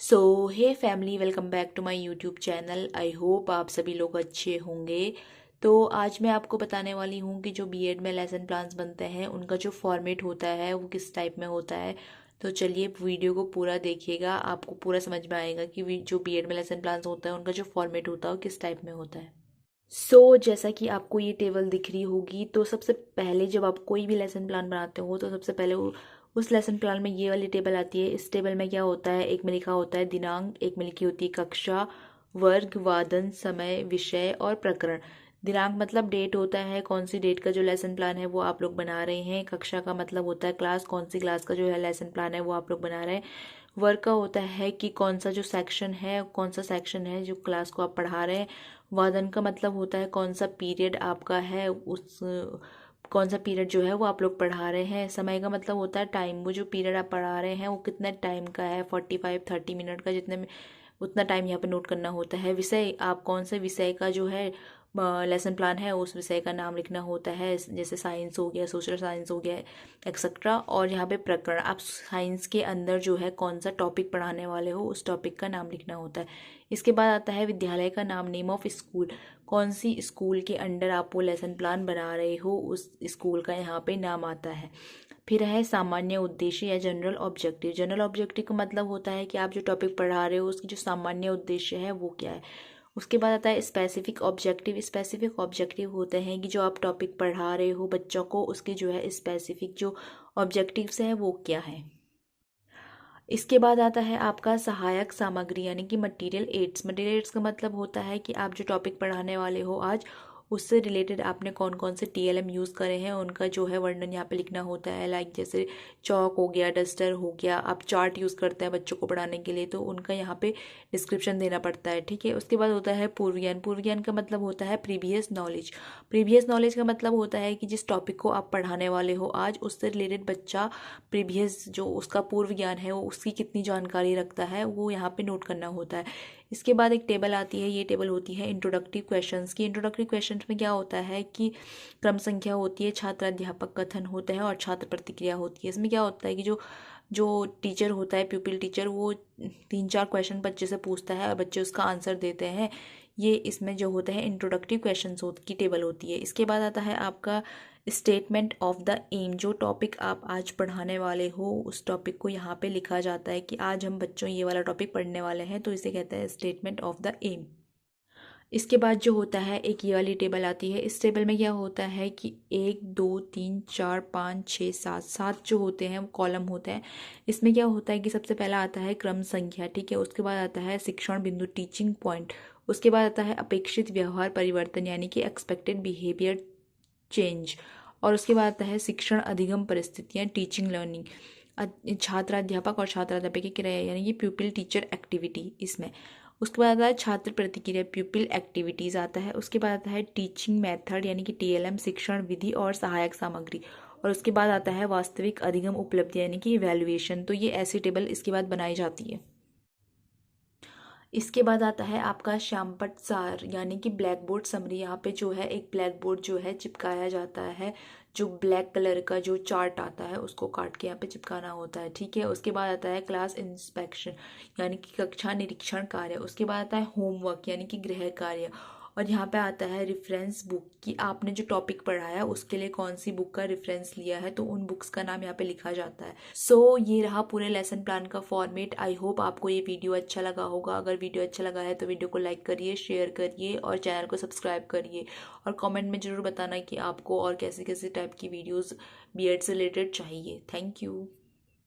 So hey family, welcome back to my YouTube channel. I hope आप सभी लोग अच्छे होंगे। तो आज मैं आपको बताने वाली हूँ कि जो बीएड में लेसन प्लान्स बनते हैं उनका जो फॉर्मेट होता है वो किस टाइप में होता है। तो चलिए वीडियो को पूरा देखिएगा, आपको पूरा समझ में आएगा कि जो बीएड में लेसन प्लान्स होता है उनका जो फॉर्मेट होता है वो किस टाइप में होता है। जैसा कि आपको ये टेबल दिख रही होगी, तो सबसे पहले जब आप कोई भी लेसन प्लान बनाते हो तो सबसे पहले उस लेसन प्लान में ये वाली टेबल आती है। इस टेबल में क्या होता है, एक में लिखा होता है दिनांक, एक में लिखी होती है कक्षा, वर्ग, वादन, समय, विषय और प्रकरण। दिनांक मतलब डेट होता है, कौन सी डेट का जो लेसन प्लान है वो आप लोग बना रहे हैं। कक्षा का मतलब होता है क्लास, कौन सी क्लास का जो है लेसन प्लान है वो आप लोग बना रहे हैं। वर्ग का होता है कि कौन सा जो सेक्शन है, कौन सा सेक्शन है जो क्लास को आप पढ़ा रहे हैं। वादन का मतलब होता है कौन सा पीरियड आपका है, उस कौन सा पीरियड जो है वो आप लोग पढ़ा रहे हैं। समय का मतलब होता है टाइम, वो जो पीरियड आप पढ़ा रहे हैं वो कितने टाइम का है, 45-30 मिनट का, जितने में उतना टाइम यहाँ पे नोट करना होता है। विषय, आप कौन से विषय का जो है लेसन प्लान है उस विषय का नाम लिखना होता है, जैसे साइंस हो गया, सोशल साइंस हो गया, एक्सेट्रा। और यहाँ पे प्रकरण, आप साइंस के अंदर जो है कौन सा टॉपिक पढ़ाने वाले हो उस टॉपिक का नाम लिखना होता है। इसके बाद आता है विद्यालय का नाम, नेम ऑफ स्कूल, कौन सी स्कूल के अंडर आप वो लेसन प्लान बना रहे हो उस स्कूल का यहाँ पे नाम आता है। फिर है सामान्य उद्देश्य या जनरल ऑब्जेक्टिव। जनरल ऑब्जेक्टिव का मतलब होता है कि आप जो टॉपिक पढ़ा रहे हो उसकी जो सामान्य उद्देश्य है वो क्या है। उसके बाद आता है स्पेसिफिक ऑब्जेक्टिव। स्पेसिफिक ऑब्जेक्टिव होते हैं कि जो आप टॉपिक पढ़ा रहे हो बच्चों को, उसके जो है स्पेसिफिक जो ऑब्जेक्टिव्स है वो क्या है। इसके बाद आता है आपका सहायक सामग्री यानी कि मटेरियल एड्स। मटेरियल एड्स का मतलब होता है कि आप जो टॉपिक पढ़ाने वाले हो आज, उससे रिलेटेड आपने कौन कौन से टीएलएम यूज़ करे हैं उनका जो है वर्णन यहाँ पे लिखना होता है। लाइक जैसे चौक हो गया, डस्टर हो गया, आप चार्ट यूज़ करते हैं बच्चों को पढ़ाने के लिए तो उनका यहाँ पे डिस्क्रिप्शन देना पड़ता है, ठीक है। उसके बाद होता है पूर्व ज्ञान। पूर्व ज्ञान का मतलब होता है प्रीवियस नॉलेज। प्रीवियस नॉलेज का मतलब होता है कि जिस टॉपिक को आप पढ़ाने वाले हो आज, उससे रिलेटेड बच्चा प्रीवियस जो उसका पूर्व ज्ञान है वो उसकी कितनी जानकारी रखता है वो यहाँ पे नोट करना होता है। इसके बाद एक टेबल आती है, ये टेबल होती है इंट्रोडक्टिव क्वेश्चंस की। इंट्रोडक्टिव क्वेश्चंस में क्या होता है कि क्रम संख्या होती है, छात्र अध्यापक कथन होता है और छात्र प्रतिक्रिया होती है। इसमें क्या होता है कि जो टीचर होता है, प्यूपिल टीचर, वो 3-4 क्वेश्चन बच्चे से पूछता है और बच्चे उसका आंसर देते हैं। ये इसमें जो होते हैं इंट्रोडक्टिव क्वेश्चंस की टेबल होती है। इसके बाद आता है आपका स्टेटमेंट ऑफ द एम। जो टॉपिक आप आज पढ़ाने वाले हो उस टॉपिक को यहाँ पे लिखा जाता है कि आज हम बच्चों ये वाला टॉपिक पढ़ने वाले हैं, तो इसे कहते हैं स्टेटमेंट ऑफ द एम। इसके बाद जो होता है एक ये वाली टेबल आती है। इस टेबल में क्या होता है कि 1 2 3 4 5 6 7 जो होते हैं वो कॉलम होते हैं। इसमें क्या होता है कि सबसे पहला आता है क्रम संख्या, ठीक है। उसके बाद आता है शिक्षण बिंदु, टीचिंग पॉइंट। उसके बाद आता है अपेक्षित व्यवहार परिवर्तन यानी कि एक्सपेक्टेड बिहेवियर चेंज। और उसके बाद आता है शिक्षण अधिगम परिस्थितियाँ, टीचिंग लर्निंग, छात्राध्यापक और छात्राध्यापक की क्रिया यानी कि प्यूपिल टीचर एक्टिविटी इसमें। उसके बाद आता है छात्र प्रतिक्रिया, प्यूपिल एक्टिविटीज़ आता है। उसके बाद आता है टीचिंग मेथड यानी कि टीएलएम, शिक्षण विधि और सहायक सामग्री। और उसके बाद आता है वास्तविक अधिगम उपलब्धि यानी कि इवैल्यूएशन। तो ये ऐसी टेबल इसके बाद बनाई जाती है। इसके बाद आता है आपका श्यामपट्ट सार यानी कि ब्लैक बोर्ड समरी। यहाँ पे जो है एक ब्लैक बोर्ड जो है चिपकाया जाता है, जो ब्लैक कलर का जो चार्ट आता है उसको काट के यहाँ पे चिपकाना होता है, ठीक है। उसके बाद आता है क्लास इंस्पेक्शन यानी कि कक्षा निरीक्षण कार्य। उसके बाद आता है होमवर्क यानी कि गृह कार्य। और यहाँ पे आता है रेफरेंस बुक कि आपने जो टॉपिक पढ़ाया उसके लिए कौन सी बुक का रेफरेंस लिया है, तो उन बुक्स का नाम यहाँ पे लिखा जाता है। ये रहा पूरे लेसन प्लान का फॉर्मेट। आई होप आपको ये वीडियो अच्छा लगा होगा। अगर वीडियो अच्छा लगा है तो वीडियो को लाइक करिए, शेयर करिए और चैनल को सब्सक्राइब करिए। और कमेंट में ज़रूर बताना कि आपको और कैसे कैसे टाइप की वीडियोज़ बीएड से रिलेटेड चाहिए। Thank you.